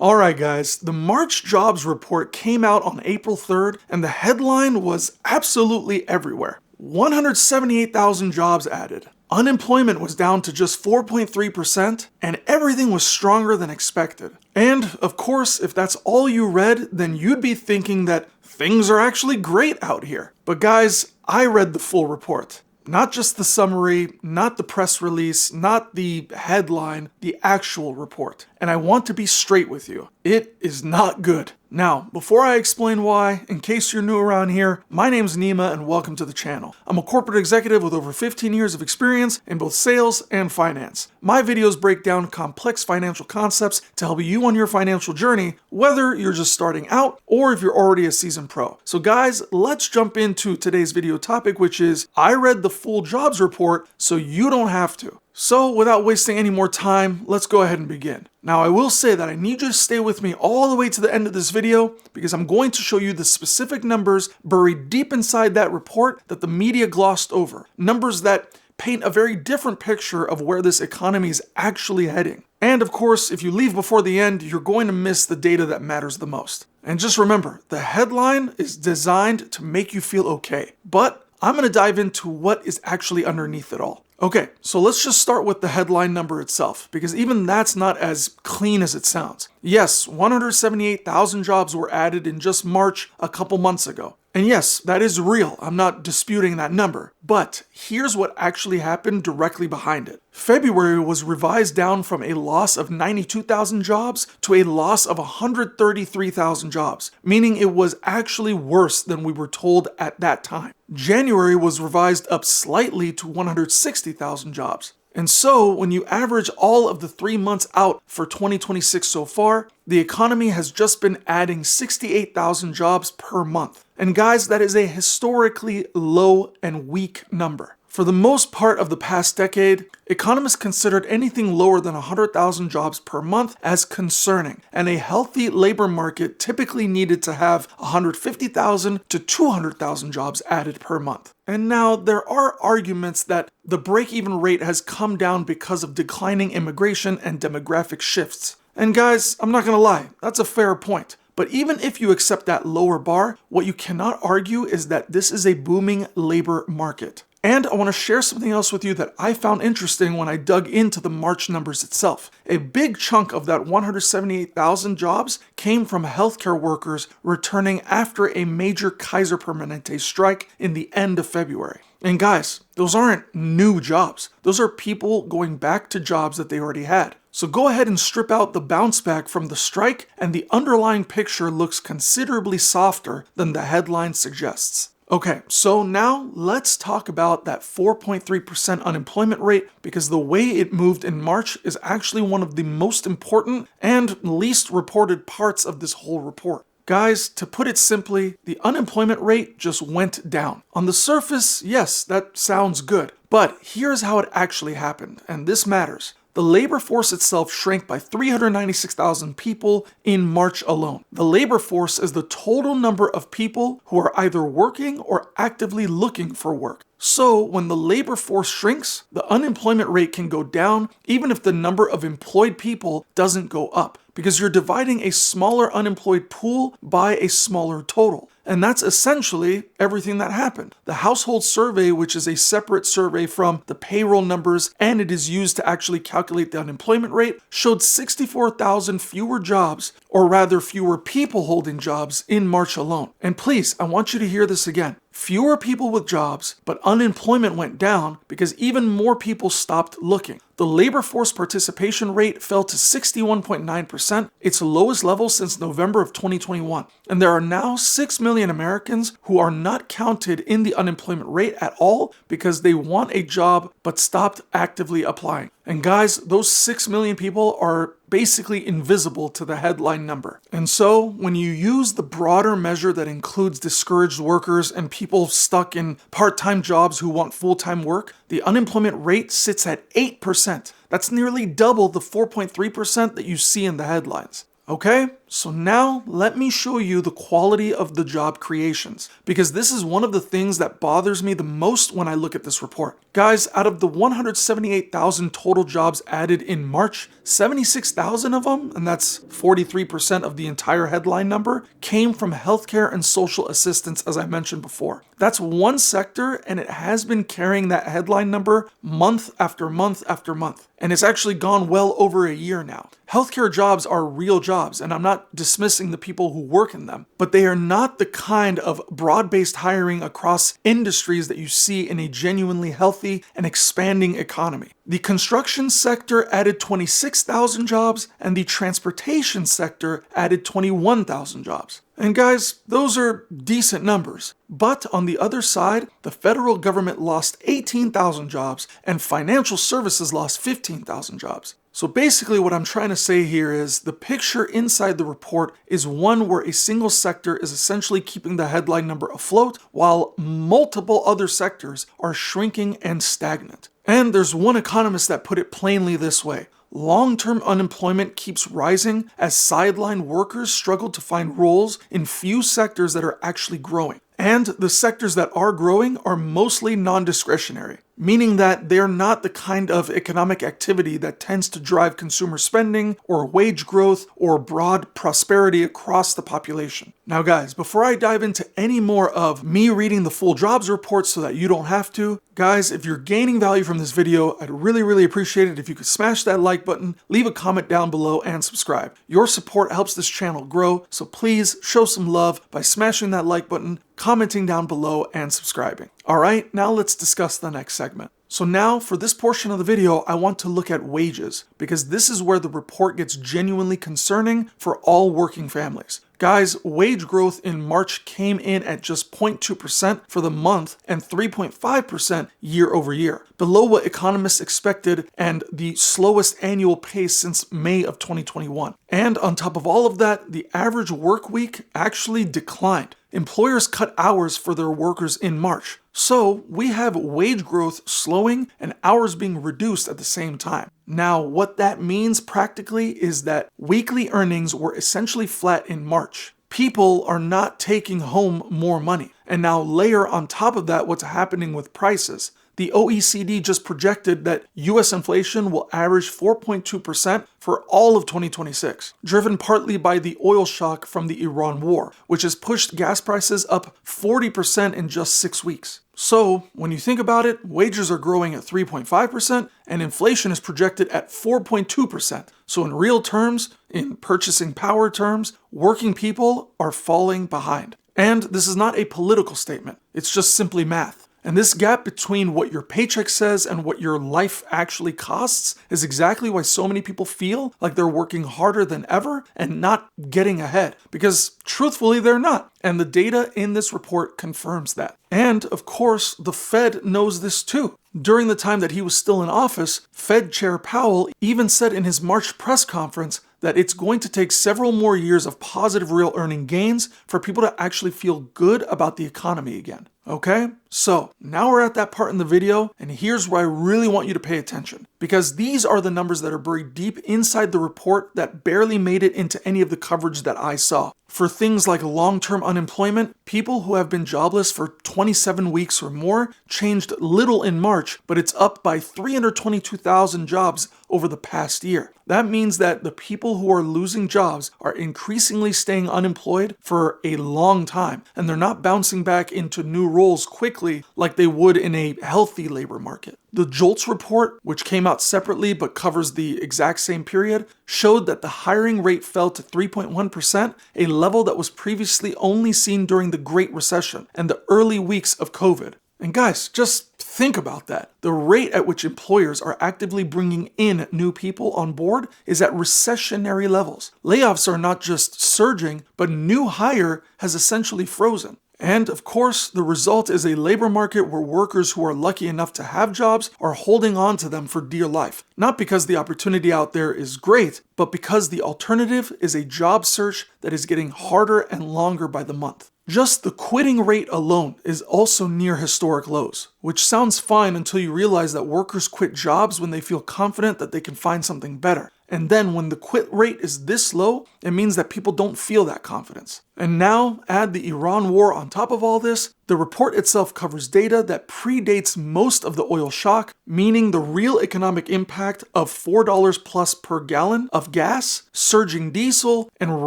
Alright guys, the March jobs report came out on April 3rd and the headline was absolutely everywhere. 178,000 jobs added. Unemployment was down to just 4.3% and everything was stronger than expected. And of course, if that's all you read, then you'd be thinking that things are actually great out here. But guys, I read the full report. Not just the summary, not the press release, not the headline, the actual report. And I want to be straight with you. It is not good. Now, before I explain why, in case you're new around here, my name's Nima and welcome to the channel. I'm a corporate executive with over 15 years of experience in both sales and finance. My videos break down complex financial concepts to help you on your financial journey, whether you're just starting out or if you're already a seasoned pro. So guys, let's jump into today's video topic, which is I read the full jobs report so you don't have to. So without wasting any more time, let's go ahead and begin. Now I will say that I need you to stay with me all the way to the end of this video because I'm going to show you the specific numbers buried deep inside that report that the media glossed over. Numbers that paint a very different picture of where this economy is actually heading. And of course, if you leave before the end, you're going to miss the data that matters the most. And just remember, the headline is designed to make you feel okay, but I'm going to dive into what is actually underneath it all. Okay, so let's just start with the headline number itself, because even that's not as clean as it sounds. Yes, 178,000 jobs were added in just March a couple months ago. And yes, that is real. I'm not disputing that number. But here's what actually happened directly behind it. February was revised down from a loss of 92,000 jobs to a loss of 133,000 jobs, meaning it was actually worse than we were told at that time. January was revised up slightly to 160,000 jobs. And so, when you average all of the 3 months out for 2026 so far, the economy has just been adding 68,000 jobs per month. And guys, that is a historically low and weak number. For the most part of the past decade, economists considered anything lower than 100,000 jobs per month as concerning, and a healthy labor market typically needed to have 150,000 to 200,000 jobs added per month. And now there are arguments that the break-even rate has come down because of declining immigration and demographic shifts. And guys, I'm not gonna lie, that's a fair point. But even if you accept that lower bar, what you cannot argue is that this is a booming labor market. And I want to share something else with you that I found interesting when I dug into the March numbers itself. A big chunk of that 178,000 jobs came from healthcare workers returning after a major Kaiser Permanente strike in the end of February. And guys, those aren't new jobs. Those are people going back to jobs that they already had. So go ahead and strip out the bounce back from the strike and the underlying picture looks considerably softer than the headline suggests. Okay, so now let's talk about that 4.3% unemployment rate because the way it moved in March is actually one of the most important and least reported parts of this whole report. Guys, to put it simply, the unemployment rate just went down. On the surface, yes, that sounds good, but here's how it actually happened, and this matters. The labor force itself shrank by 396,000 people in March alone. The labor force is the total number of people who are either working or actively looking for work. So when the labor force shrinks, the unemployment rate can go down even if the number of employed people doesn't go up, because you're dividing a smaller unemployed pool by a smaller total. And that's essentially everything that happened. The household survey, which is a separate survey from the payroll numbers and it is used to actually calculate the unemployment rate, showed 64,000 fewer jobs, or rather fewer people holding jobs in March alone. And please, I want you to hear this again. Fewer people with jobs, but unemployment went down because even more people stopped looking. The labor force participation rate fell to 61.9%, its lowest level since November of 2021. And there are now 6 million Americans who are not counted in the unemployment rate at all because they want a job but stopped actively applying. And guys, those 6 million people are basically invisible to the headline number. And so when you use the broader measure that includes discouraged workers and people stuck in part-time jobs who want full-time work, the unemployment rate sits at 8%. That's nearly double the 4.3% that you see in the headlines. Okay, so now let me show you the quality of the job creations, because this is one of the things that bothers me the most when I look at this report. Guys, out of the 178,000 total jobs added in March, 76,000 of them, and that's 43% of the entire headline number, came from healthcare and social assistance, as I mentioned before. That's one sector, and it has been carrying that headline number month after month after month. And it's actually gone well over a year now. Healthcare jobs are real jobs, and I'm not dismissing the people who work in them, but they are not the kind of broad-based hiring across industries that you see in a genuinely healthy and expanding economy. The construction sector added 26,000 jobs, and the transportation sector added 21,000 jobs. And guys, those are decent numbers. But on the other side, the federal government lost 18,000 jobs, and financial services lost 15,000 jobs. So basically what I'm trying to say here is the picture inside the report is one where a single sector is essentially keeping the headline number afloat, while multiple other sectors are shrinking and stagnant. And there's one economist that put it plainly this way: long-term unemployment keeps rising as sideline workers struggle to find roles in few sectors that are actually growing. And the sectors that are growing are mostly non-discretionary, meaning that they're not the kind of economic activity that tends to drive consumer spending or wage growth or broad prosperity across the population. Now guys, before I dive into any more of me reading the full jobs report so that you don't have to, guys, if you're gaining value from this video, I'd really appreciate it if you could smash that like button, leave a comment down below, and subscribe. Your support helps this channel grow, so please show some love by smashing that like button, commenting down below, and subscribing. Alright, now let's discuss the next segment. So now, for this portion of the video, I want to look at wages, because this is where the report gets genuinely concerning for all working families. Guys, wage growth in March came in at just 0.2% for the month and 3.5% year over year, below what economists expected and the slowest annual pace since May of 2021. And on top of all of that, the average work week actually declined. Employers cut hours for their workers in March. So we have wage growth slowing and hours being reduced at the same time. Now, what that means practically is that weekly earnings were essentially flat in March. People are not taking home more money. And now layer on top of that what's happening with prices. The OECD just projected that US inflation will average 4.2% for all of 2026, driven partly by the oil shock from the Iran war, which has pushed gas prices up 40% in just 6 weeks. So, when you think about it, wages are growing at 3.5% and inflation is projected at 4.2%. So in real terms, in purchasing power terms, working people are falling behind. And this is not a political statement, it's just simply math. And this gap between what your paycheck says and what your life actually costs is exactly why so many people feel like they're working harder than ever and not getting ahead. Because truthfully, they're not. And the data in this report confirms that. And of course, the Fed knows this too. During the time that he was still in office, Fed Chair Powell even said in his March press conference that it's going to take several more years of positive real earning gains for people to actually feel good about the economy again. Okay? So, now we're at that part in the video, and here's where I really want you to pay attention. Because these are the numbers that are buried deep inside the report that barely made it into any of the coverage that I saw. For things like long-term unemployment, people who have been jobless for 27 weeks or more changed little in March, but it's up by 322,000 jobs over the past year. That means that the people who are losing jobs are increasingly staying unemployed for a long time, and they're not bouncing back into new roles quickly like they would in a healthy labor market. The JOLTS report, which came out separately but covers the exact same period, showed that the hiring rate fell to 3.1%, a level that was previously only seen during the Great Recession and the early weeks of COVID. And guys, just think about that. The rate at which employers are actively bringing in new people on board is at recessionary levels. Layoffs are not just surging, but new hire has essentially frozen. And of course, the result is a labor market where workers who are lucky enough to have jobs are holding on to them for dear life. Not because the opportunity out there is great, but because the alternative is a job search that is getting harder and longer by the month. Just the quitting rate alone is also near historic lows, which sounds fine until you realize that workers quit jobs when they feel confident that they can find something better. And then when the quit rate is this low, it means that people don't feel that confidence. And now add the Iran war on top of all this. The report itself covers data that predates most of the oil shock, meaning the real economic impact of $4 plus per gallon of gas, surging diesel, and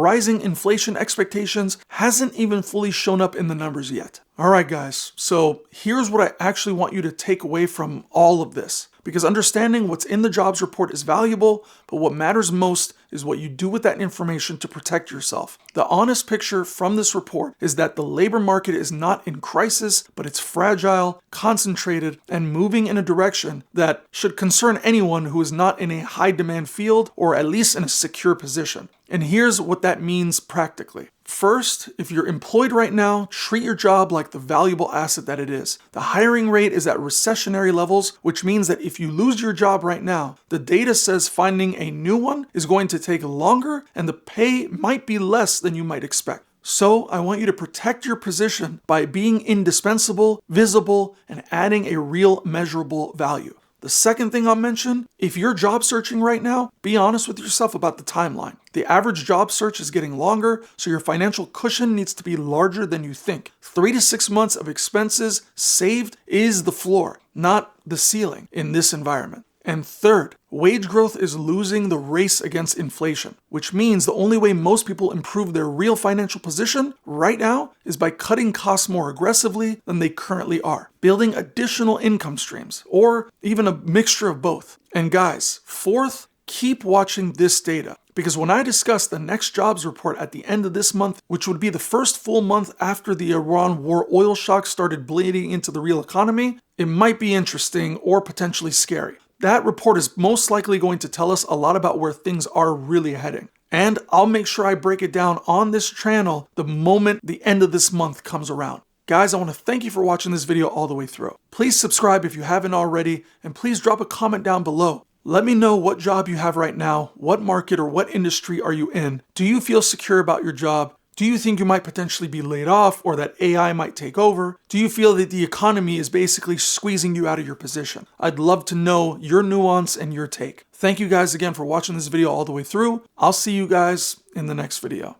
rising inflation expectations hasn't even fully shown up in the numbers yet. Alright guys, so here's what I actually want you to take away from all of this. Because understanding what's in the jobs report is valuable, but what matters most is what you do with that information to protect yourself. The honest picture from this report is that the labor market is not in crisis, but it's fragile, concentrated, and moving in a direction that should concern anyone who is not in a high demand field or at least in a secure position. And here's what that means practically. First, if you're employed right now, treat your job like the valuable asset that it is. The hiring rate is at recessionary levels, which means that if you lose your job right now, the data says finding a new one is going to take longer and the pay might be less than you might expect. So I want you to protect your position by being indispensable, visible, and adding a real measurable value. The second thing I'll mention, if you're job searching right now, be honest with yourself about the timeline. The average job search is getting longer, so your financial cushion needs to be larger than you think. 3 to 6 months of expenses saved is the floor, not the ceiling in this environment. And third, wage growth is losing the race against inflation, which means the only way most people improve their real financial position right now is by cutting costs more aggressively than they currently are, building additional income streams, or even a mixture of both. And guys, fourth, keep watching this data. Because when I discuss the next jobs report at the end of this month, which would be the first full month after the Iran war oil shock started bleeding into the real economy, it might be interesting or potentially scary. That report is most likely going to tell us a lot about where things are really heading. And I'll make sure I break it down on this channel the moment the end of this month comes around. Guys, I want to thank you for watching this video all the way through. Please subscribe if you haven't already, and please drop a comment down below. Let me know what job you have right now, what market or what industry are you in? Do you feel secure about your job? Do you think you might potentially be laid off or that AI might take over? Do you feel that the economy is basically squeezing you out of your position? I'd love to know your nuance and your take. Thank you guys again for watching this video all the way through. I'll see you guys in the next video.